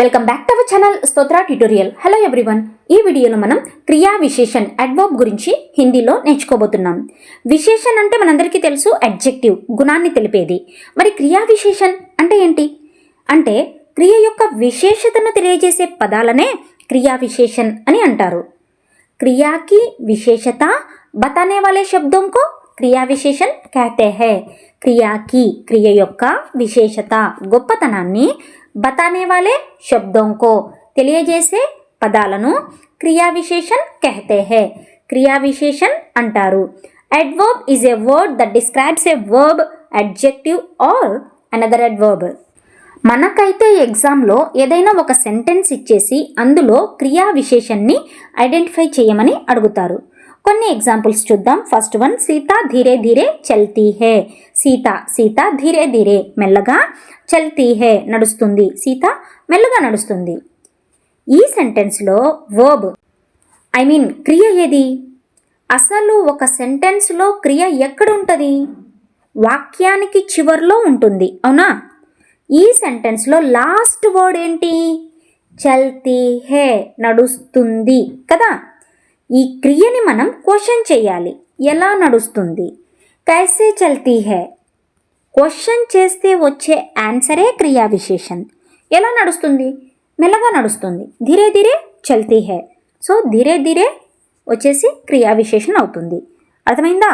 Welcome back to our channel స్తోత్ర tutorial. Hello everyone, ఈ వీడియోలో మనం క్రియా విశేషణ్ అడ్వర్బ్ గురించి హిందీలో నేర్చుకోబోతున్నాం. విశేషణ్ అంటే మనందరికీ తెలుసు, అడ్జెక్టివ్, గుణాన్ని తెలిపేది. మరి క్రియా విశేషణ్ అంటే ఏంటి అంటే క్రియ యొక్క విశేషతను తెలియజేసే పదాలనే క్రియా విశేషణ్ అని అంటారు. క్రియాకి విశేషత बताने वाले शब्दों को क्रिया विशेषण कहते हैं. క్రియాకి, క్రియ యొక్క విశేషత, గొప్పతనాన్ని बताने वाले शब्दों को తెలియజేసే పదాలను క్రియా విశేషణ్ कहते हैं. క్రియా విశేషణ్ అంటారు. adverb is a word that describes a verb, adjective or another adverb. మనకైతే ఎగ్జామ్లో ఏదైనా ఒక సెంటెన్స్ ఇచ్చేసి అందులో క్రియా విశేషణ్ని ఐడెంటిఫై చేయమని అడుగుతారు. కొన్ని ఎగ్జాంపుల్స్ చూద్దాం. ఫస్ట్ వన్, సీత ధీరే ధీరే చల్తీ హే. సీత ధీరే ధీరే మెల్లగా, చల్తీ హే నడుస్తుంది, సీత మెల్లగా నడుస్తుంది. ఈ సెంటెన్స్లో వర్బ్ క్రియ ఏది? అసలు ఒక సెంటెన్స్లో క్రియ ఎక్కడ ఉంటుంది? వాక్యానికి చివర్లో ఉంటుంది, అవునా? ఈ సెంటెన్స్లో లాస్ట్ వర్డ్ ఏంటి? చల్తీ హే, నడుస్తుంది కదా. ఈ క్రియని మనం క్వశ్చన్ చేయాలి. ఎలా నడుస్తుంది? కైసే చల్తీ హే. క్వశ్చన్ చేస్తే వచ్చే ఆన్సరే క్రియా విశేషణ్. ఎలా నడుస్తుంది? మెల్లగా నడుస్తుంది. ధీరే ధీరే చల్తీ హే. సో ధీరే ధీరే వచ్చేసి క్రియా విశేషణ్ అవుతుంది. అర్థమైందా?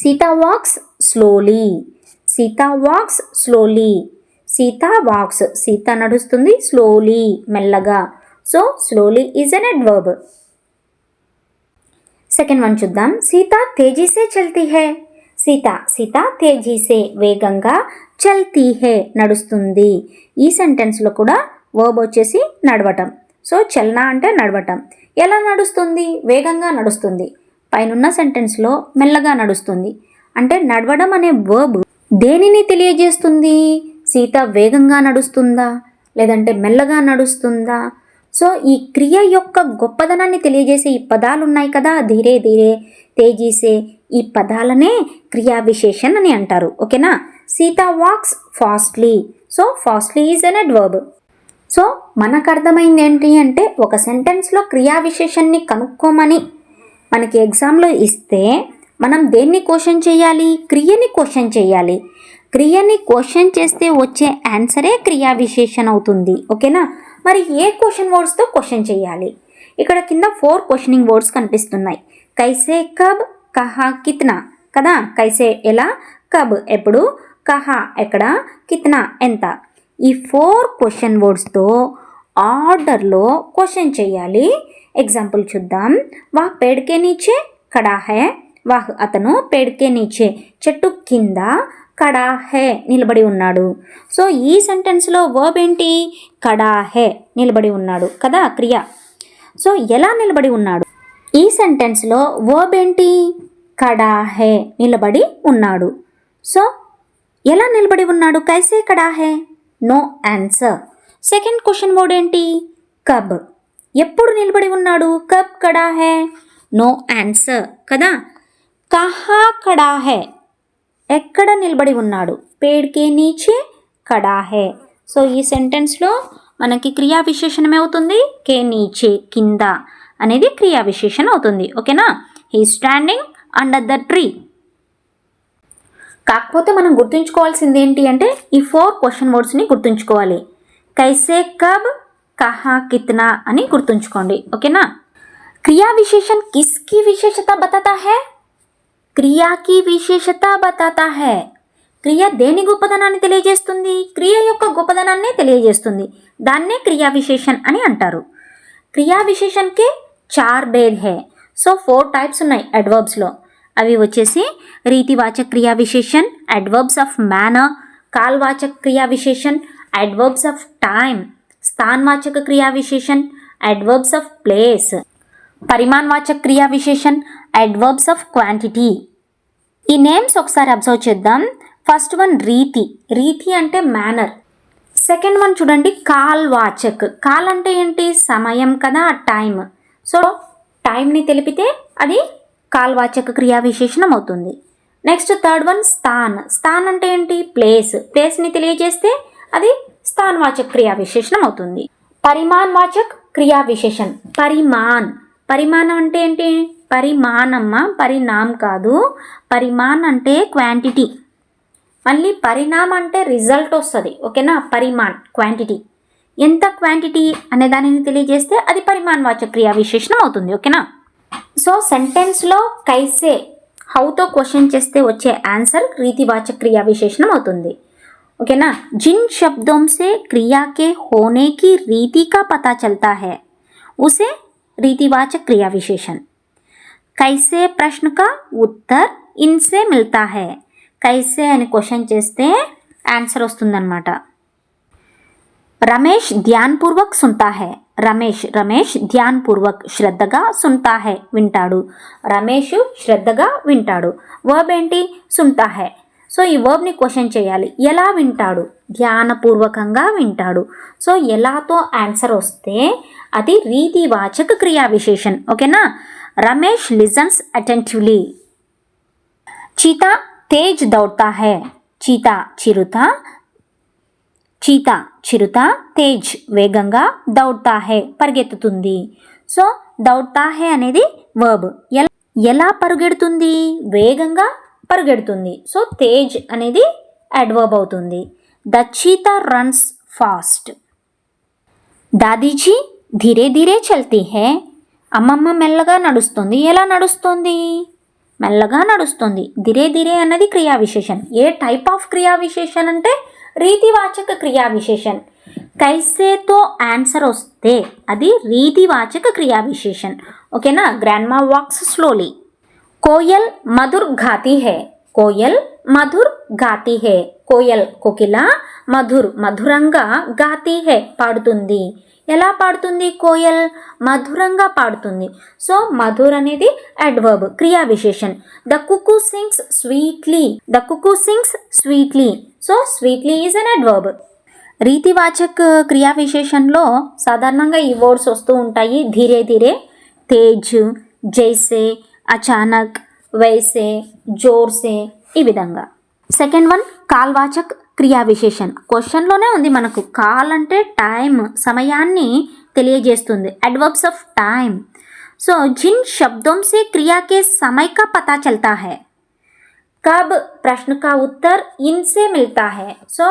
Sita walks slowly. Sita walks slowly. Sita walks, Sita నడుస్తుంది, స్లోలీ మెల్లగా. So slowly is an adverb. Second one చూద్దాం. సీత తేజీసే చల్తీ హే. సీత తేజీసే వేగంగా, చల్తీ హే నడుస్తుంది. ఈ సెంటెన్స్లో కూడా వర్బ్ వచ్చేసి నడవటం. సో చలనా అంటే నడవటం. ఎలా నడుస్తుంది? వేగంగా నడుస్తుంది. పైనున్న సెంటెన్స్లో మెల్లగా నడుస్తుంది. అంటే నడవడం అనే వర్బ్ దేనిని తెలియజేస్తుంది? సీత వేగంగా నడుస్తుందా లేదంటే మెల్లగా నడుస్తుందా? సో ఈ క్రియ యొక్క గొప్పదనాన్ని తెలియజేసే ఈ పదాలు ఉన్నాయి కదా, ధీరే ధీరే, తేజీసే, ఈ పదాలనే క్రియా విశేషణ్ అని అంటారు. ఓకేనా? Sita walks fastly. So fastly is an adverb. సో మనకు అర్థమైంది ఏంటి అంటే ఒక సెంటెన్స్లో క్రియా విశేషణ్ని కనుక్కోమని మనకి ఎగ్జామ్లో ఇస్తే మనం దేన్ని క్వశ్చన్ చేయాలి? క్రియని క్వశ్చన్ చేయాలి. క్రియని క్వశ్చన్ చేస్తే వచ్చే ఆన్సరే క్రియా విశేషణ్ అవుతుంది. ఓకేనా? మరి ఏ క్వశ్చన్ వర్డ్స్తో క్వశ్చన్ చేయాలి? ఇక్కడ కింద 4 క్వశ్చనింగ్ వర్డ్స్ కనిపిస్తున్నాయి. కైసే, కబ్, కహా, కిత్నా కదా. కైసే ఎలా, కబ్ ఎప్పుడు, కహా ఎక్కడ, కిత్నా ఎంత. ఈ 4 క్వశ్చన్ వర్డ్స్తో ఆర్డర్లో క్వశ్చన్ చేయాలి. ఎగ్జాంపుల్ చూద్దాం. వాహ్ పేడ్కే నీచే ఖడా హై. వాహ్ అతను, పేడ్కే నీచే చెట్టు కింద, ఖడా హే నిలబడి ఉన్నాడు. సో ఈ సెంటెన్స్లో వర్బ్ ఏంటి? ఖడా హే నిలబడి ఉన్నాడు కదా, క్రియ. సో ఎలా నిలబడి ఉన్నాడు? ఈ సెంటెన్స్లో వర్బ్ ఏంటి? ఖడా హే నిలబడి ఉన్నాడు. సో ఎలా నిలబడి ఉన్నాడు? కైసే ఖడా హే? No answer. Second question word ఏంటి? కబ్. ఎప్పుడు నిలబడి ఉన్నాడు? కబ్ ఖడా హే? నో ఆన్సర్ కదా. కహా ఖడా హే, ఎక్కడ నిలబడి ఉన్నాడు? పేడ్కే నీచే ఖడా హే. సో ఈ సెంటెన్స్లో మనకి క్రియా విశేషణం అవుతుంది. కే నీచే కింద అనేది క్రియా విశేషణం అవుతుంది. ఓకేనా? He standing under the tree. కాకపోతే మనం గుర్తుంచుకోవాల్సింది ఏంటి అంటే ఈ 4 క్వశ్చన్ వర్డ్స్ని గుర్తుంచుకోవాలి. కైసే, కబ్, కహా, కిత్నా అని గుర్తుంచుకోండి. ఓకేనా? క్రియా విశేషణ్ కిస్కి విశేషత బతాతా హై? క్రియాకి విశేషత బతాతా హై. క్రియ దేని గొప్పదనాన్ని తెలియజేస్తుంది? క్రియ యొక్క గొప్పదనాన్ని తెలియజేస్తుంది. దాన్నే క్రియా విశేషణ్ అని అంటారు. క్రియా విశేషణ్కి 4 భేద్ హై. సో 4 టైప్స్ ఉన్నాయి అడ్వర్బ్స్లో. అవి వచ్చేసి రీతివాచక క్రియా విశేషణ్, అడ్వర్బ్స్ ఆఫ్ మేనర్, కాల్వాచక క్రియా విశేషణ్, అడ్వర్బ్స్ ఆఫ్ టైమ్, స్థాన్వాచక క్రియా విశేషణ్, అడ్వర్బ్స్ ఆఫ్ ప్లేస్, పరిమాణవాచక క్రియా విశేషణ్, అడ్వర్బ్స్ ఆఫ్ క్వాంటిటీ. ఈ నేమ్స్ ఒకసారి అబ్జర్వ్ చేద్దాం. ఫస్ట్ వన్ రీతి. రీతి అంటే మేనర్. సెకండ్ వన్ చూడండి, కాల్వాచక్. కాల్ అంటే ఏంటి? సమయం కదా, టైం. సో టైంని తెలిపితే అది కాల్వాచక క్రియా విశేషణం అవుతుంది. నెక్స్ట్ థర్డ్ వన్ స్థాన్. స్థాన్ అంటే ఏంటి? ప్లేస్. ప్లేస్ని తెలియజేస్తే అది స్థానవాచక క్రియా విశేషణం అవుతుంది. పరిమాణ్ వాచక్ క్రియా విశేషణ్. పరిమాణ్. పరిమాణం అంటే ఏంటి? పరిమాణమ్మ, పరిణామ్ కాదు. పరిమాణ్ అంటే క్వాంటిటీ. మళ్ళీ పరిణామ్ అంటే రిజల్ట్ వస్తుంది. ఓకేనా? పరిమాణ్ క్వాంటిటీ. ఎంత క్వాంటిటీ అనే దానిని తెలియజేస్తే అది పరిమాణ్ వాచక క్రియా విశేషణం అవుతుంది. ఓకేనా? సో సెంటెన్స్లో కైసే హౌతో క్వశ్చన్ చేస్తే వచ్చే ఆన్సర్ రీతివాచక క్రియా విశేషణం అవుతుంది. ओके ना। जिन शब्दों से क्रिया के होने की रीति का पता चलता है उसे रीतिवाचक क्रिया विशेषण। कैसे प्रश्न का उत्तर इनसे मिलता है। कैसे అని క్వశ్చన్ చేస్తే ఆన్సర్ వస్తుందన్నమాట. रमेश ध्यानपूर्वक सुनता है. రమేష్ ధ్యాన్పూర్వక్ శ్రద్ధగా సున్తా హై వింటాడు. రమేష్ శ్రద్ధగా వింటాడు. వర్బ్ ఏంటి? సున్తా హై. సో ఈ వర్బ్ని క్వశ్చన్ చేయాలి. ఎలా వింటాడు? ధ్యానపూర్వకంగా వింటాడు. సో ఎలాతో ఆన్సర్ వస్తే అది రీతివాచక క్రియా విశేషణ్. ఓకేనా? Ramesh listens attentively. చీతా తేజ్ దౌడ్తా హై. చీతా చిరుత తేజ్ వేగంగా దౌడ్తా హై పరిగెత్తుతుంది. సో దౌడ్తా హై అనేది వర్బ్. ఎలా పరుగెడుతుంది? వేగంగా పరుగెడుతుంది. సో తేజ్ అనేది అడ్వర్బ్ అవుతుంది. The cheetah runs fast. దాదీజీ ధీరే ధీరే చల్తీ హై. అమ్మమ్మ మెల్లగా నడుస్తుంది. ఎలా నడుస్తుంది? మెల్లగా నడుస్తుంది. ధీరే ధీరే అన్నది క్రియా విశేషణ్. ఏ టైప్ ఆఫ్ క్రియా విశేషణ్ అంటే రీతివాచక క్రియా విశేషణ్. కైసేతో ఆన్సర్ వస్తే అది రీతివాచక క్రియా విశేషణ్. ఓకేనా? Grandma walks slowly. కోయల్ మధుర్ గాతి హై. కోయల్ మధుర్ గాతి హై. కోయల్ కోకిల మధురంగా గాతి హై పాడుతుంది. ఎలా పాడుతుంది? కోయల్ మధురంగా పాడుతుంది. సో మధుర్ అనేది అడ్వర్బ్ క్రియా విశేషణ్. The cuckoo sings sweetly. So sweetly is an adverb. రీతివాచక్ క్రియా విశేషణలో సాధారణంగా ఈ వర్డ్స్ వస్తూ ఉంటాయి. ధీరే ధీరే, తేజ్, జైసే, అచానక్, వైసే, జోర్సే, ఈ విధంగా. సెకండ్ వన్ కాల్వాచక్ క్రియా విశేషణ్. క్వశ్చన్లోనే ఉంది మనకు. కాల్ అంటే టైం, సమయాన్ని తెలియజేస్తుంది. Adverbs of time. సో జిన్ శబ్దోं से क्रिया के समय का पता चलता है. కబ్ ప్రశ్న కా ఉత్తర్ ఇన్సే మిల్తా హై. సో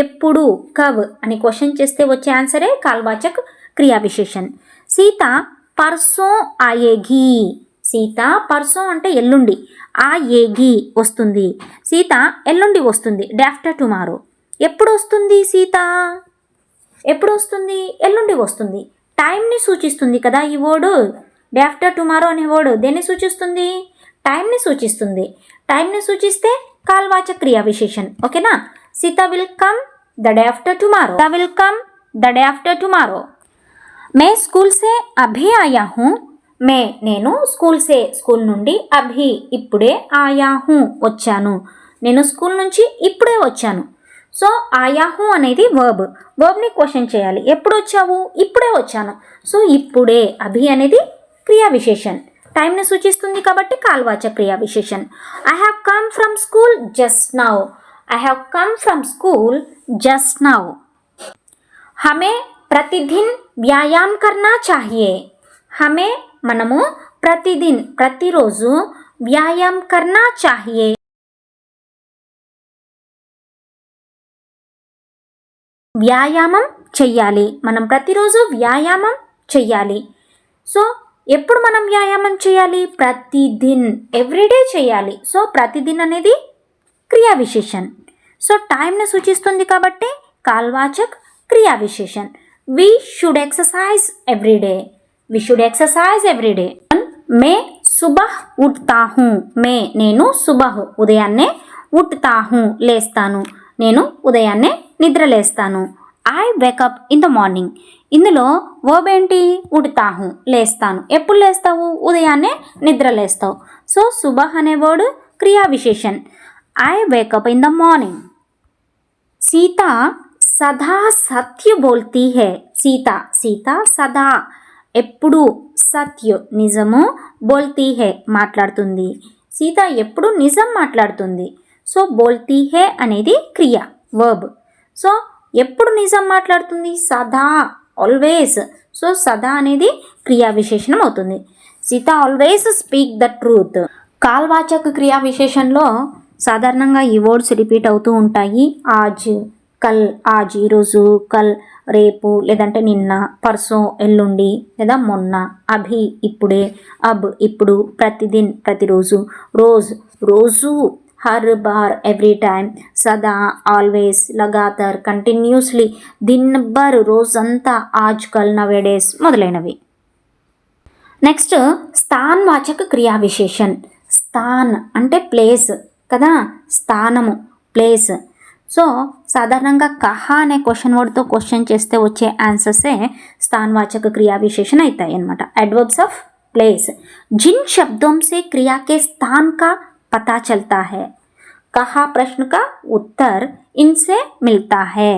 ఎప్పుడు, కబ్ అని క్వశ్చన్ చేస్తే వచ్చే ఆన్సరే కాల్వాచక్ క్రియా విశేషణ్. సీత పర్సో ఆయేగి. సీత పర్సో అంటే ఎల్లుండి, ఆయేగి వస్తుంది. సీత ఎల్లుండి వస్తుంది. Day after tomorrow. ఎప్పుడు వస్తుంది సీత? ఎప్పుడు వస్తుంది? ఎల్లుండి వస్తుంది. టైంని సూచిస్తుంది కదా ఈ వర్డ్. డే ఆఫ్టర్ టుమారో అనే వర్డ్ దేన్ని సూచిస్తుంది? టైంని సూచిస్తుంది. టైంని సూచిస్తే కాల్వాచక క్రియా విశేషణ్. ఓకేనా? Sita will come the day after tomorrow. Sita will come the day after tomorrow. మే స్కూల్ సే అభీ ఆయా హూ. నేను స్కూల్ నుండి, అభి ఇప్పుడే, ఆయా హూ వచ్చాను. నేను స్కూల్ నుంచి ఇప్పుడే వచ్చాను. సో ఆయా హూ అనేది వర్బ్ని క్వశ్చన్ చేయాలి. ఎప్పుడు వచ్చావు? ఇప్పుడే వచ్చాను. సో ఇప్పుడే, అభి అనేది క్రియా విశేషణ్. టైంని సూచిస్తుంది కాబట్టి కాల్వాచక క్రియా విశేషణ్. I have come from school just now. హమే ప్రతిదిన్ వ్యాయామ్ కర్నా చాహియే. మనము ప్రతిరోజు వ్యాయామ్ కర్నా చాహియే. వ్యాయామం చెయ్యాలి. మనం ప్రతిరోజు వ్యాయామం చెయ్యాలి. సో ఎప్పుడు మనం వ్యాయామం చేయాలి? ప్రతిదిన్, ఎవ్రీడే చేయాలి. సో ప్రతిదిన్ అనేది క్రియా విశేషణ్. సో టైంని సూచిస్తుంది కాబట్టి కాల్వాచక్ క్రియా విశేషణ్. We should exercise every day. మే సుబహ్ ఉఠతా హూ. నేను సుబహ్ ఉదయాన్నే, ఉఠతా హూ లేస్తాను, నేను ఉదయాన్నే నిద్ర లేస్తాను. I wake up in the morning. ఇందులో వర్బ్ ఏంటి? ఉఠతా హూ లేస్తాను. ఎప్పుడు లేస్తావు? ఉదయాన్నే నిద్ర లేస్తావు. సో సుబహ్ అనే వర్డ్ క్రియా విశేషణ్. I wake up in the morning. Sita సదా సత్య బోల్తీ హై. సీత సదా ఎప్పుడు, సత్య నిజము, బోల్తీ హై మాట్లాడుతుంది. సీత ఎప్పుడు నిజం మాట్లాడుతుంది. సో బోల్తీ హే అనేది క్రియ వర్బ్. సో ఎప్పుడు నిజం మాట్లాడుతుంది, సదా ఆల్వేస్. సో సదా అనేది క్రియా విశేషణం అవుతుంది. Sita always speak the truth. కాల్వాచక క్రియా విశేషంలో సాధారణంగా ఈ వర్డ్స్ రిపీట్ అవుతూ ఉంటాయి. ఆజ్, కల్, ఆజ్ ఈరోజు, కల్ రేపు, లేదంటే నిన్న, పర్సో ఎల్లుండి, లేదా మొన్న, అభి ఇప్పుడే, అబ్ ఇప్పుడు, ప్రతిదిన్ ప్రతిరోజు, రోజ్ రోజు, హర్ బార్ ఎవ్రీ టైమ్, సదా ఆల్వేస్, లగాతార్ కంటిన్యూస్లీ, దిన్ భర్ రోజంతా, ఆజ్ కల్ నవేడేస్ మొదలైనవి. నెక్స్ట్ స్థాన్వాచక క్రియా విశేషణ్. స్థాన్ అంటే ప్లేస్ కదా, స్థానము ప్లేస్. సో సాధారణంగా కహా అనే క్వశ్చన్ వర్డ్తో క్వశ్చన్ చేస్తే వచ్చే ఆన్సర్సే స్థాన్వాచక క్రియా విశేషణ అవుతాయి అన్నమాట. అడ్వర్బ్స్ ఆఫ్ प्लेस जिन शब्दों से क्रिया के स्थान का पता चलता है, कहा प्रश्न का उत्तर इनसे मिलता है.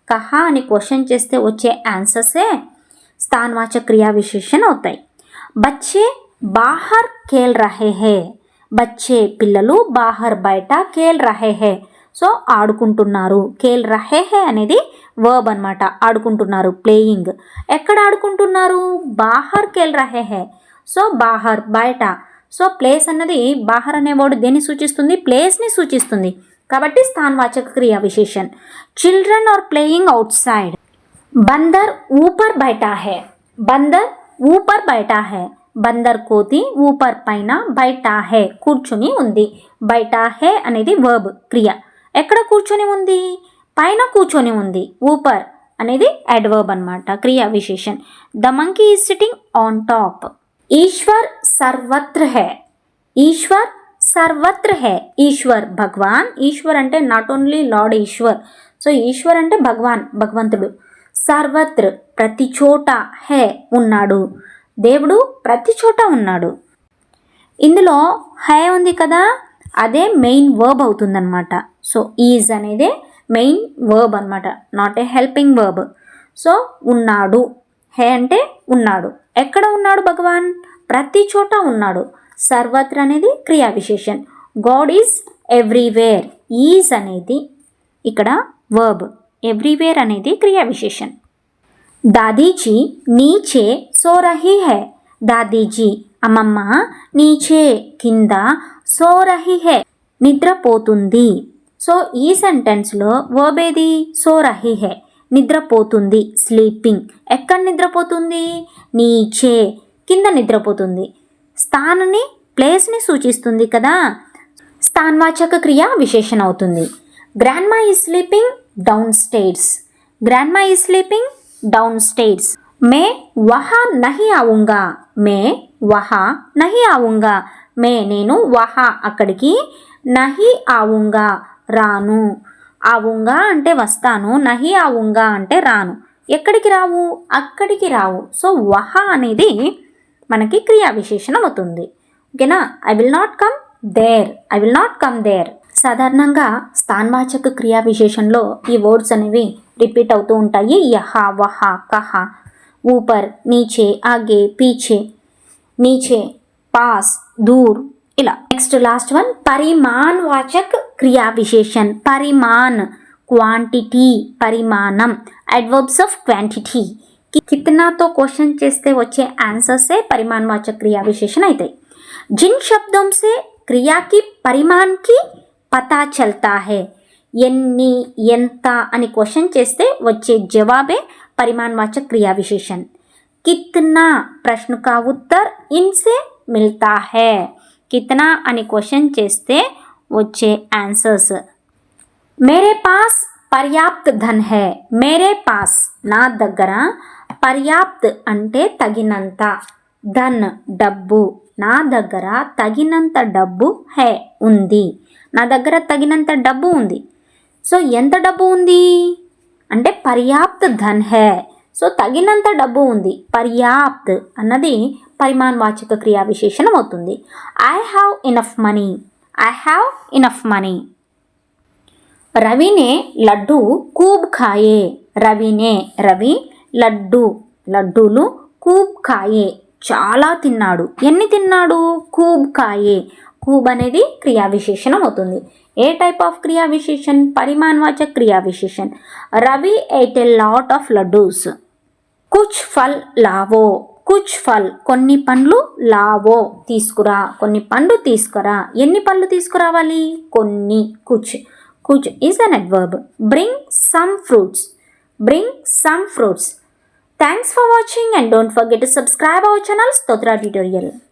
कहा అని క్వశ్చన్ చేస్తే వచ్చే ఆన్సర్సే స్థాన్వాచక క్రియా విశేషణ అవుతాయి. बच्चे बाहर खेल रहे हैं, బచ్చే పిల్లలు బాహర్ బయట ఖేల్ రహే హే సో ఆడుకుంటున్నారు. ఖేల్ రహే హే అనేది వర్బ్ అనమాట, ఆడుకుంటున్నారు ప్లేయింగ్. ఎక్కడ ఆడుకుంటున్నారు, బాహర్ ఖేల్ రహే హే సో బాహర్ బయట. సో ప్లేస్ అన్నది బాహర్ అనే వర్డ్ దేన్ని సూచిస్తుంది, ప్లేస్ని సూచిస్తుంది. కాబట్టి స్థాన్వాచక క్రియా విశేషణ్. Children are playing outside, బందర్ ఊపర్ బైఠా హే, బందర్ ఊపర్ బైఠా హే, బందర్ కోతి ఊపర్ పైన, బైఠా హే కూర్చుని ఉంది. బైఠా హే అనేది వర్బ్ క్రియ. ఎక్కడ కూర్చొని ఉంది, పైన కూర్చొని ఉంది. ఊపర్ అనేది అడ్వర్బ్ అనమాట, క్రియా విశేషణ్. The monkey is sitting on top. ఈశ్వర్ సర్వత్ర హే, ఈశ్వర్ సర్వత్ర హే, ఈశ్వర్ భగవాన్. ఈశ్వర్ అంటే not only lord Ishwar, so ఈశ్వర్ అంటే భగవాన్ భగవంతుడు. సర్వత్ర ప్రతి చోట, హే ఉన్నాడు, దేవుడు ప్రతి చోట ఉన్నాడు. ఇందులో హే ఉంది కదా, అదే మెయిన్ వర్బ్ అవుతుందన్నమాట. సో ఈజ్ అనేదే మెయిన్ వర్బ్ అనమాట, not a helping verb. So ఉన్నాడు, హే అంటే ఉన్నాడు. ఎక్కడ ఉన్నాడు భగవాన్, ప్రతి చోట ఉన్నాడు. సర్వత్ర అనేది క్రియా విశేషణ్. గాడ్ ఈజ్ ఎవ్రీవేర్, ఈజ్ అనేది ఇక్కడ వర్బ్, ఎవ్రీవేర్ అనేది క్రియా విశేషణ్. దాదీజీ నీచే సో రహీ హే, దాదీజీ అమ్మమ్మ నీచే కింద, సో రహీ హే నిద్రపోతుంది. సో ఈ సెంటెన్స్లో వర్బ్ ఏది, సో రహీ హే నిద్రపోతుంది, స్లీపింగ్. ఎక్కడ నిద్రపోతుంది, నీచే కింద నిద్రపోతుంది. స్థానాన్ని ప్లేస్ని సూచిస్తుంది కదా, స్థాన్వాచక క్రియ విశేషణ అవుతుంది. Grandma is sleeping down stairs, grandma is sleeping down stairs. मैं वहाँ नहीं आऊँगा, मैं वहाँ नहीं आऊँगा, मैं నేను వహా అక్కడికి, నహి ఆవుంగా రాను. ఆవుంగా అంటే వస్తాను, నహి ఆవుంగా అంటే రాను. ఎక్కడికి రావు, అక్కడికి రావు. సో వహా అనేది మనకి క్రియా విశేషణం అవుతుంది. ఓకేనా. I will not come there, I will not come there. సాధారణంగా స్థాన్వాచక క్రియా విశేషంలో ఈ వర్డ్స్ అనేవి రిపీట్ అవుతూ ఉంటాయి. యహా, వహా, కహా, ఊపర్, నీచే, ఆగే, పీछे, నీచే, పాస్, దూర్, ఇలా. నెక్స్ట్ లాస్ట్ వన్ పరిమాణ్ వాచక్ క్రియా విశేషణ్. పరిమాణ్ క్వాంటిటీ, పరిమాణం. Adverbs of quantity. కితనాతో క్వశ్చన్ చేస్తే వచ్చే ఆన్సర్సే పరిమాణ్ వాచక్ క్రియా విశేషణ అవుతాయి. జిన్ శబ్దం సే క్రియాకి పరిమాణ్కి పతా చల్తా హే, ఎన్ని, ఎంత అని క్వశ్చన్ చేస్తే వచ్చే జవాబే పరిమాణవాచక క్రియా విశేషణ్. కిత్నా ప్రశ్న కా ఉత్తర్ ఇన్సే మిల్తా హే, కిత్నా అని క్వశ్చన్ చేస్తే వచ్చే ఆన్సర్స్. మేరే పాస్ పర్యాప్త్ ధన్ హే, మేరే పాస్ నా దగ్గర, పర్యాప్త్ అంటే తగినంత, ధన్ డబ్బు, నా దగ్గర తగినంత డబ్బు, హే ఉంది, నా దగ్గర తగినంత డబ్బు ఉంది. సో ఎంత డబ్బు ఉంది అంటే పర్యాప్త్ ధన్ హే, సో తగినంత డబ్బు ఉంది. పర్యాప్త్ అన్నది పరిమాణవాచక క్రియా విశేషణం అవుతుంది. I have enough money, I have enough money. రవినే లడ్డు కూబ్ ఖాయే, రవినే రవి, లడ్డు లడ్డూలు, కూబ్ ఖాయే చాలా తిన్నాడు. ఎన్ని తిన్నాడు, కూబ్ ఖాయే खूब అనేది క్రియా విశేషణం అవుతుంది. ఏ టైప్ ఆఫ్ క్రియా విశేషణ్? పరిమాణవాచక క్రియా విశేషణ్. Ravi ate a lot of laddus. కుచ్ ఫల్ లావో. కుచ్ ఫల్ కొన్ని పండ్లు, లావో తీసుకురా, కొన్ని పండ్లు తీసుకురా. ఎన్ని పండ్లు తీసుకురావాలి? కొన్ని. కుచ్. కుచ్ is an adverb. Bring some fruits. Bring some fruits. Thanks for watching and don't forget to subscribe our channel Stotra Tutorial.